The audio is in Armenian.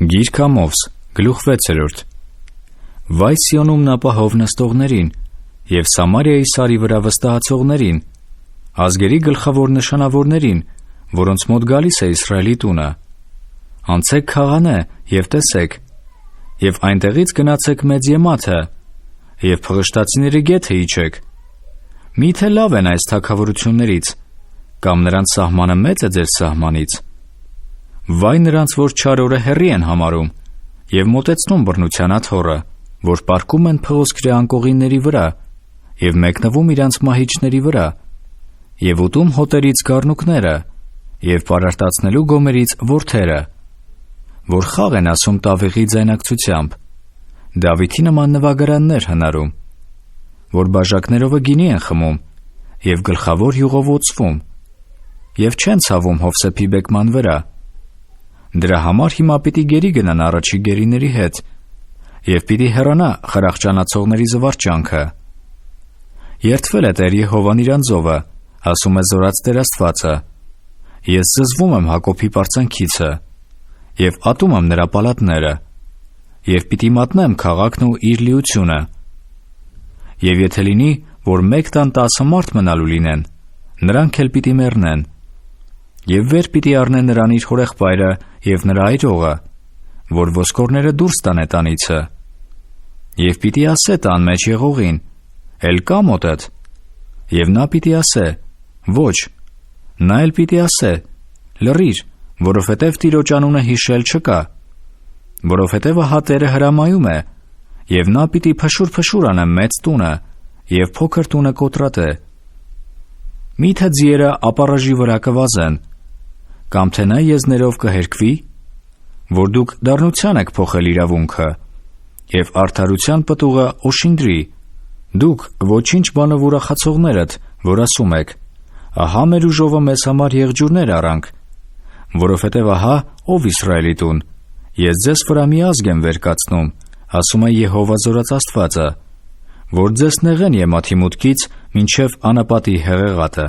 Գիրք Ամովս, գլուխ 6. Վայ Սիոնում ապահով նստողներին և Սամարիայի սարի վրա վստահացողներին, ազգերի գլխավոր նշանավորներին, որոնց մոտ գալիս է Իսրայելի տունը։ Անցեք Քաղանե և տեսեք, և այնտեղից գնացեք Մեծեմաթը, և փղշտացիների գեթը իջեք։ Միթե լավ են այս թագավորություններից, կամ նրանց սահմանը մեծ է ձեր սահմանից։ Վայ նրանց, որ չար օրը հեռի են համարում և մոտեցնում բռնության աթոռը, որ պառկում են փղոսկրե անկողինների վրա և մեկնվում իրանց մահիճների վրա և ուտում հոտերից գառնուկները և պարարտացնելու գոմերից որդերը, որ խաղ են ասում տավիղի ձայնակցությամբ, Դավիթի նման նվագարաններ հնարում, որ բաժակներովը գինի են խմում և գլխավոր յուղով օծվում և չեն ցավում Հովսեփի բեկման վրա։ Դրա համար հիմա պիտի գերի գնան առաջի գերիների հետ և պիտի հեռանա խրախճանացողների զվարճանքը։ Երդվել է Տեր Եհովան իր անձովը, ասում է Զորած Տեր Աստվածը. ես զզվում եմ Հակոբի պարծանքիցը և ատում եմ նրա պալատները և պիտի մատնեմ քաղաքն ու իր լիությունը։ Եվ եթե լինի, որ մեկ տան 10 մարդ մնալու լինեն, նրանք էլ պիտի մեռնեն։ Եվ վեր պիտի առնե նրան իր հորեղբայրը և նրա այրողը, որ ոսկորները դուրս տանե տանիցը։ Եվ պիտի ասե տան մեջ եղողին. «Էլ կա մոտդ»։ Եվ նա պիտի ասե. «Ոչ»։ Նա էլ պիտի ասե. «Լռիր, որովհետև Տիրոջ անունը հիշել չկա»։ Որովհետև ահա Տերը հրամայում է, և նա պիտի փշուր անե մեծ տունը, և փոքր տունը կոտրատե։ Մի՞թե ձիերը ապառաժի վրա կվազեն, կամ թե նա եզներով կհերկվի, որ դուք դառնության եք փոխել իրավունքը, և արդարության պտուղը օշինդրի, դուք ոչինչ բանով ուրախացողներդ, որ ասում եք. «Ահա մեր ուժովը մեզ համար եղջյուրներ առանք», որովհետև ահա, ով Իսրայելի տուն, ես ձեզ վրա մի ազգ եմ վեր կացնում, ասում է Եհովա Զորած Աստվածը, որ ձեզ նեղեն Եմաթի մուտքից մինչև անապատի հեղեղատը։